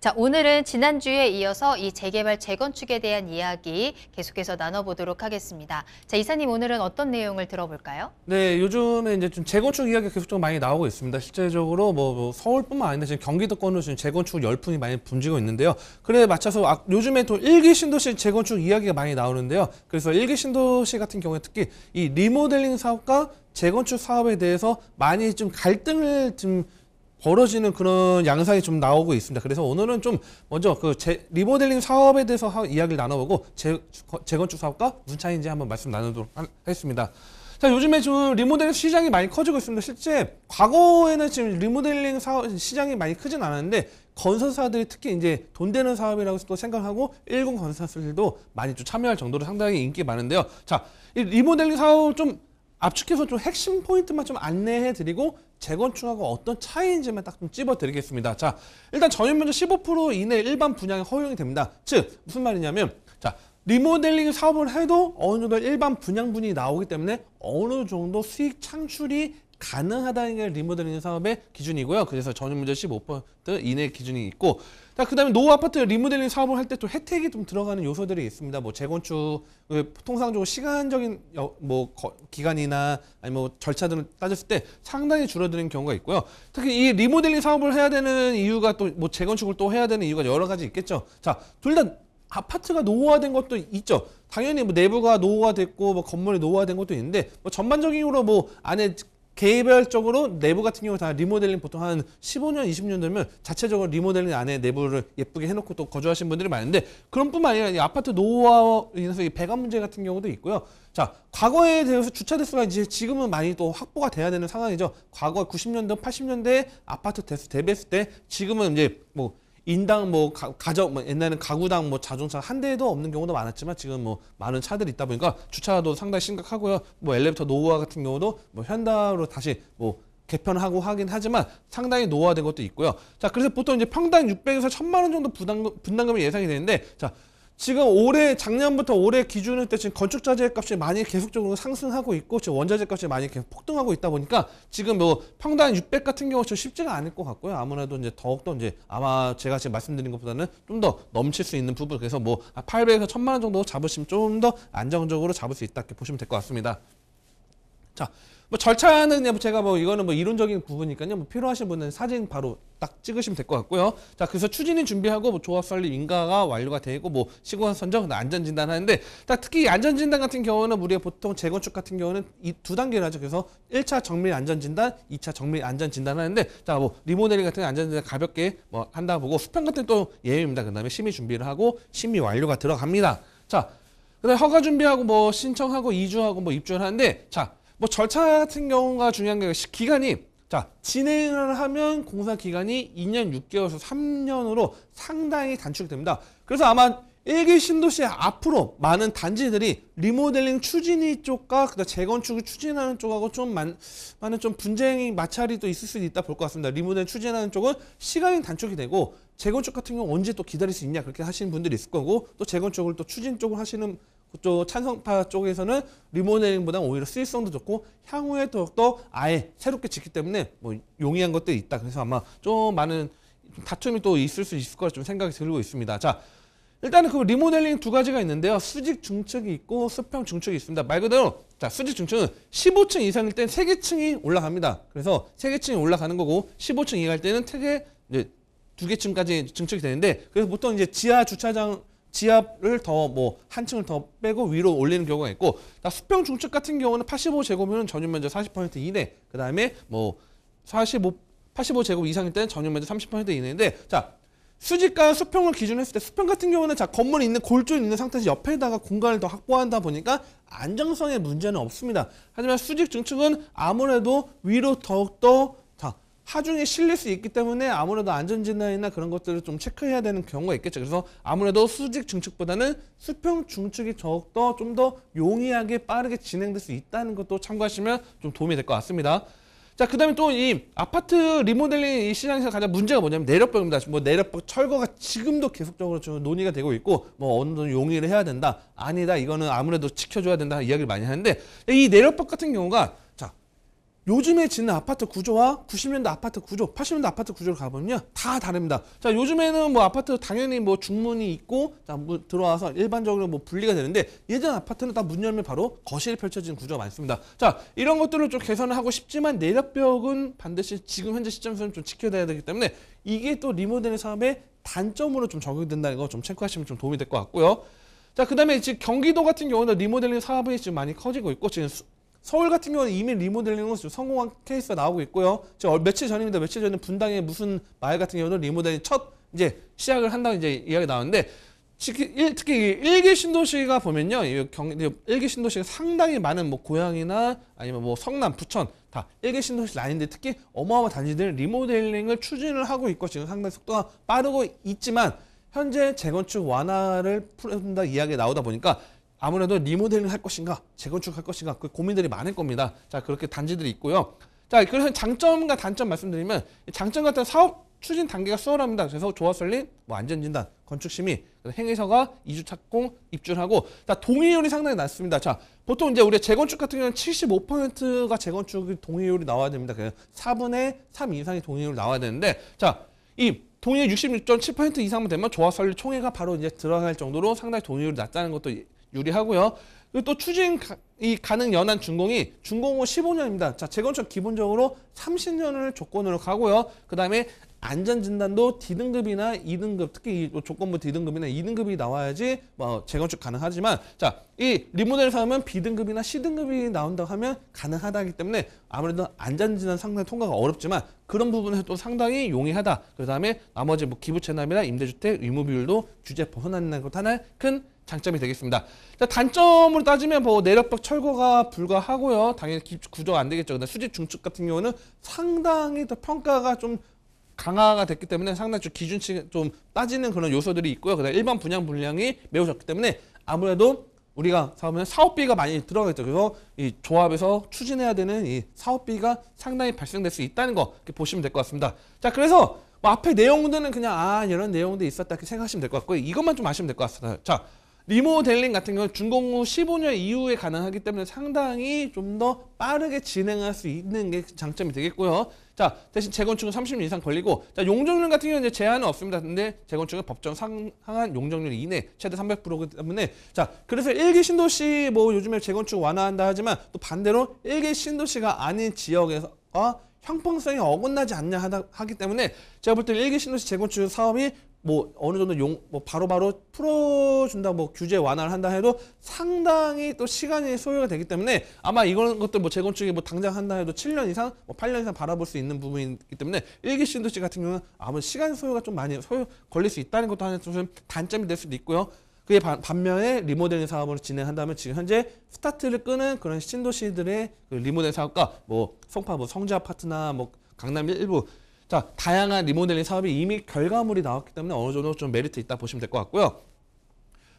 자, 오늘은 지난주에 이어서 이 재개발, 재건축에 대한 이야기 계속해서 나눠보도록 하겠습니다. 자, 이사님 오늘은 어떤 내용을 들어볼까요? 네, 요즘에 이제 좀 재건축 이야기가 계속적으로 많이 나오고 있습니다. 실제적으로 뭐 서울뿐만 아니라 지금 경기도권으로 지금 재건축 열풍이 많이 분지고 있는데요. 그래 맞춰서 요즘에 또 일기 신도시 재건축 이야기가 많이 나오는데요. 그래서 일기 신도시 같은 경우에 특히 이 리모델링 사업과 재건축 사업에 대해서 많이 좀 갈등을 좀 벌어지는 그런 양상이 좀 나오고 있습니다. 그래서 오늘은 좀 먼저 그 리모델링 사업에 대해서 이야기를 나눠보고 재건축 사업과 무슨 차이인지 한번 말씀 나누도록 하겠습니다. 자, 요즘에 좀 리모델링 시장이 많이 커지고 있습니다. 실제 과거에는 지금 리모델링 사업 시장이 많이 크진 않았는데 건설사들이 특히 이제 돈 되는 사업이라고 또 생각하고 일군 건설사들도 많이 좀 참여할 정도로 상당히 인기 많은데요. 자, 이 리모델링 사업 좀 압축해서 좀 핵심 포인트만 좀 안내해 드리고 재건축하고 어떤 차이인지만 딱 좀 찝어 드리겠습니다. 자, 일단 전용면적 15% 이내 일반 분양이 허용이 됩니다. 즉, 무슨 말이냐면, 자, 리모델링 사업을 해도 어느 정도 일반 분양분이 나오기 때문에 어느 정도 수익 창출이 가능하다는 게 리모델링 사업의 기준이고요. 그래서 전용면적 15% 이내 기준이 있고, 자, 그 다음에 노후 아파트 리모델링 사업을 할 때 또 혜택이 좀 들어가는 요소들이 있습니다. 뭐 재건축, 통상적으로 시간적인 기간이나 아니면 뭐 절차 등을 따졌을 때 상당히 줄어드는 경우가 있고요. 특히 이 리모델링 사업을 해야 되는 이유가 또 뭐 재건축을 또 해야 되는 이유가 여러 가지 있겠죠. 자, 둘 다 아파트가 노후화된 것도 있죠. 당연히 뭐 내부가 노후화됐고 뭐 건물이 노후화된 것도 있는데 뭐 전반적으로 뭐 안에 개별적으로 내부 같은 경우 다 리모델링 보통 한 15년, 20년 되면 자체적으로 리모델링 안에 내부를 예쁘게 해놓고 또 거주하시는 분들이 많은데 그런 뿐만 아니라 이 아파트 노후화로 인해서 이 배관 문제 같은 경우도 있고요. 자, 과거에 대해서 주차 대수가 이제 지금은 많이 또 확보가 돼야 되는 상황이죠. 과거 90년대, 80년대 아파트 대수 대비했을 때 지금은 이제 뭐 인당 옛날에는 가구당 자동차 한 대도 없는 경우도 많았지만 지금 뭐 많은 차들이 있다 보니까 주차도 상당히 심각하고요. 뭐 엘리베이터 노후화 같은 경우도 뭐 현대로 다시 뭐 개편하고 하긴 하지만 상당히 노후화된 것도 있고요. 자, 그래서 보통 이제 평당 600에서 1000만 원 정도 분담금이 예상이 되는데 자, 지금 작년부터 올해 기준일 때 지금 건축자재 값이 많이 계속적으로 상승하고 있고 지금 원자재 값이 많이 계속 폭등하고 있다 보니까 지금 뭐 평당 600 같은 경우 좀 쉽지가 않을 것 같고요. 아무래도 이제 더욱더 이제 아마 제가 지금 말씀드린 것보다는 좀 더 넘칠 수 있는 부분, 그래서 뭐 800에서 1000만 원 정도 잡으시면 좀 더 안정적으로 잡을 수 있다 이렇게 보시면 될 것 같습니다. 자, 뭐 절차는 제가 이거는 이론적인 부분이니까요. 뭐 필요하신 분은 사진 바로 딱 찍으시면 될 것 같고요. 자, 그래서 추진인 준비하고 뭐 조합 설립 인가가 완료가 되고 뭐 시공 선정, 안전 진단 하는데 특히 안전 진단 같은 경우는 우리가 보통 재건축 같은 경우는 이 두 단계를 하죠. 그래서 1차 정밀 안전 진단, 2차 정밀 안전 진단 하는데 자, 뭐 리모델링 같은 안전 진단 가볍게 뭐 한다 보고 수평 같은 또 예외입니다. 그다음에 심의 준비를 하고 심의 완료가 들어갑니다. 자, 그다음에 허가 준비하고 뭐 신청하고 이주하고 뭐 입주를 하는데 자, 뭐 절차 같은 경우가 중요한 게 기간이 자, 진행을 하면 공사 기간이 2년 6개월에서 3년으로 상당히 단축이 됩니다. 그래서 아마 일기 신도시 앞으로 많은 단지들이 리모델링 추진위 쪽과 그다음 재건축을 추진하는 쪽하고 좀 많은 좀 분쟁이 마찰이 또 있을 수도 있다 볼 것 같습니다. 리모델링 추진하는 쪽은 시간이 단축이 되고 재건축 같은 경우 언제 또 기다릴 수 있냐 그렇게 하시는 분들이 있을 거고 또 재건축을 또 추진 쪽을 하시는 그쪽 찬성파 쪽에서는 리모델링보다 오히려 수익성도 좋고 향후에 더욱더 아예 새롭게 짓기 때문에 뭐 용이한 것들이 있다. 그래서 아마 좀 많은 다툼이 또 있을 수 있을 거라 좀 생각이 들고 있습니다. 자, 일단은 그 리모델링 두 가지가 있는데요. 수직 중축이 있고 수평 중축이 있습니다. 말 그대로 자, 수직 중축은 15층 이상일 땐 3개층이 올라갑니다. 그래서 3개층이 올라가는 거고 15층 이하일 때는 이제 2개층까지 중축이 되는데 그래서 보통 이제 지하 주차장 지하를 더 한 층을 더 빼고 위로 올리는 경우가 있고 수평 중축 같은 경우는 85제곱이면 전용면적 40% 이내 그 다음에 뭐 85제곱 이상일 때는 전용면적 30% 이내인데 자, 수직과 수평을 기준으로 했을 때 수평 같은 경우는 자, 건물이 있는 골조에 있는 상태에서 옆에다가 공간을 더 확보한다 보니까 안정성에 문제는 없습니다. 하지만 수직 중축은 아무래도 위로 더욱더 하중에 실릴 수 있기 때문에 아무래도 안전진단이나 그런 것들을 좀 체크해야 되는 경우가 있겠죠. 그래서 아무래도 수직 중축보다는 수평 중축이 더욱더 좀 더 용이하게 빠르게 진행될 수 있다는 것도 참고하시면 좀 도움이 될 것 같습니다. 자, 그 다음에 또 이 아파트 리모델링 이 시장에서 가장 문제가 뭐냐면 내력벽입니다. 뭐 내력벽 철거가 지금도 계속적으로 좀 논의가 되고 있고 뭐 어느 정도 용이를 해야 된다. 아니다. 이거는 아무래도 지켜줘야 된다. 이야기를 많이 하는데 이 내력벽 같은 경우가 자, 요즘에 짓는 아파트 구조와 90년대 아파트 구조, 80년대 아파트 구조를 가보면요 다 다릅니다. 자, 요즘에는 뭐 아파트 당연히 뭐 중문이 있고 자, 뭐 들어와서 일반적으로 뭐 분리가 되는데 예전 아파트는 딱 문 열면 바로 거실이 펼쳐진 구조가 많습니다. 자, 이런 것들을 좀 개선을 하고 싶지만 내력벽은 반드시 지금 현재 시점에서는 좀 지켜야 되기 때문에 이게 또 리모델링 사업의 단점으로 좀 적용된다는 거 좀 체크하시면 좀 도움이 될 것 같고요. 자, 그다음에 지금 경기도 같은 경우는 리모델링 사업이 지금 많이 커지고 있고 지금 서울 같은 경우는 이미 리모델링으로 성공한 케이스가 나오고 있고요. 지금 며칠 전입니다. 며칠 전에 분당의 무슨 마을 같은 경우는 리모델링 첫 이제 시작을 한다고 이제 이야기 나왔는데 특히 일기 신도시가 보면요, 일기 신도시가 상당히 많은 뭐 고양이나 아니면 뭐 성남, 부천 다 일기 신도시 라인인데 특히 어마어마한 단지들 리모델링을 추진을 하고 있고 지금 상당히 속도가 빠르고 있지만 현재 재건축 완화를 풀어준다 이야기가 나오다 보니까. 아무래도 리모델링 할 것인가, 재건축 할 것인가, 그 고민들이 많을 겁니다. 자, 그렇게 단지들이 있고요. 자, 그래서 장점과 단점 말씀드리면, 장점 같은 사업 추진 단계가 수월합니다. 그래서 조합 설립, 뭐 안전진단, 건축심의, 행위서가 이주 착공, 입주하고, 자, 동의율이 상당히 낮습니다. 자, 보통 이제 우리 재건축 같은 경우는 75%가 재건축 동의율이 나와야 됩니다. 그래서 4분의 3 이상의 동의율이 나와야 되는데, 자, 이 동의율 66.7% 이상만 되면 조합 설립 총회가 바로 이제 들어갈 정도로 상당히 동의율이 낮다는 것도 유리하고요. 그리고 또 추진 가능 연한 준공이 준공 후 15년입니다. 자, 재건축 기본적으로 30년을 조건으로 가고요. 그 다음에 안전진단도 D등급이나 2등급, 특히 이 조건부 D등급이나 2등급이 나와야지 뭐 재건축 가능하지만 자, 이 리모델 사업은 B등급이나 C등급이 나온다고 하면 가능하다기 때문에 아무래도 안전진단 상당히 통과가 어렵지만 그런 부분에서 또 상당히 용이하다. 그 다음에 나머지 뭐 기부 채납이나 임대주택 의무 비율도 규제 벗어나는 것 하나의 큰 장점이 되겠습니다. 자, 단점으로 따지면 뭐 내력벽 철거가 불가하고요. 당연히 구조가 안 되겠죠. 근데 수직 중축 같은 경우는 상당히 더 평가가 좀 강화가 됐기 때문에 상당히 좀 기준치 좀 따지는 그런 요소들이 있고요. 그다음 일반 분양 물량이 매우 적기 때문에 아무래도 우리가 사업은 사업비가 많이 들어가겠죠. 그래서 이 조합에서 추진해야 되는 이 사업비가 상당히 발생될 수 있다는 거 이렇게 보시면 될 것 같습니다. 자, 그래서 뭐 앞에 내용들은 그냥 이런 내용도 있었다 이렇게 생각하시면 될 것 같고요. 이것만 좀 아시면 될 것 같습니다. 자, 리모델링 같은 경우는 준공 후 15년 이후에 가능하기 때문에 상당히 좀 더 빠르게 진행할 수 있는 게 장점이 되겠고요. 자, 대신 재건축은 30년 이상 걸리고, 자, 용적률 같은 경우는 이제 제한은 없습니다. 근데 재건축은 법정 상한 용적률 이내 최대 300%이기 때문에, 자, 그래서 일기 신도시 뭐 요즘에 재건축 완화한다 하지만 또 반대로 일기 신도시가 아닌 지역에서 형평성이 어긋나지 않냐 하기 때문에 제가 볼 때 일기 신도시 재건축 사업이 뭐 어느 정도 바로바로 풀어준다, 뭐 규제 완화를 한다 해도 상당히 또 시간이 소요가 되기 때문에 아마 이런 것들 뭐 재건축이 뭐 당장 한다 해도 7년 이상, 뭐 8년 이상 바라볼 수 있는 부분이기 때문에 일기 신도시 같은 경우는 아무래도 시간 소요가 좀 많이 걸릴 수 있다는 것도 하나 좀 단점이 될 수도 있고요. 그에 반면에 리모델링 사업을 진행한다면 지금 현재 스타트를 끄는 그런 신도시들의 그 리모델링 사업과 뭐 송파 뭐 성지 아파트나 뭐 강남 일부 자, 다양한 리모델링 사업이 이미 결과물이 나왔기 때문에 어느 정도 좀 메리트 있다 보시면 될 것 같고요.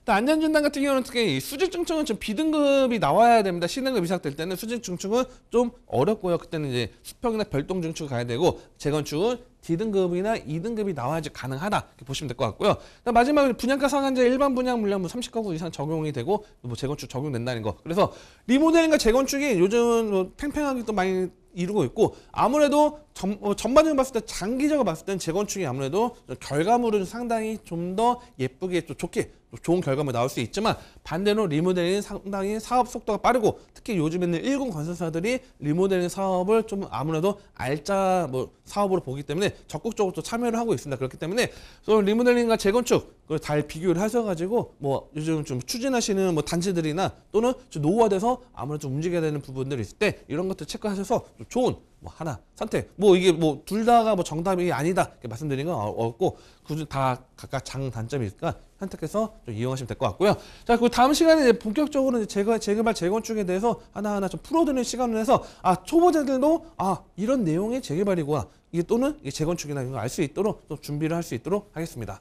또 안전진단 같은 경우는 특히 수직증축은 좀 B등급이 나와야 됩니다. C등급 이상 될 때는 수직증축은 좀 어렵고요. 그때는 이제 수평이나 별동증축 가야 되고 재건축은 D등급이나 2등급이 나와야지 가능하다 이렇게 보시면 될 것 같고요. 마지막으로 분양가 상한제 일반 분양 물량 30가구 이상 적용이 되고 뭐 재건축 적용된다는 거. 그래서 리모델링과 재건축이 요즘 뭐 팽팽하게 또 많이 이루고 있고 아무래도 전반적으로 봤을 때 장기적으로 봤을 때는 재건축이 아무래도 결과물은 상당히 좀 더 예쁘게 또 좋게 좋은 결과물이 나올 수 있지만 반대로 리모델링은 상당히 사업 속도가 빠르고 특히 요즘에는 일군 건설사들이 리모델링 사업을 좀 아무래도 알짜 뭐 사업으로 보기 때문에 적극적으로 또 참여를 하고 있습니다. 그렇기 때문에 리모델링과 재건축 그걸 잘 비교를 하셔가지고 뭐 요즘 좀 추진하시는 뭐 단지들이나 또는 좀 노후화돼서 아무래도 좀 움직여야 되는 부분들이 있을 때 이런 것들 체크하셔서 좀 좋은 뭐 하나 선택 뭐 이게 뭐 둘 다가 뭐 정답이 아니다 이렇게 말씀드리는 건 어렵고 굳이 다 각각 장단점이 있으니까 선택해서 좀 이용하시면 될 것 같고요. 자, 그 다음 시간에 이제 본격적으로 재개발 재건축에 대해서 하나하나 좀 풀어드리는 시간을 해서 초보자들도 이런 내용의 재개발이구나 이게 또는 이게 재건축이나 이런 거 알 수 있도록 또 준비를 할 수 있도록 하겠습니다.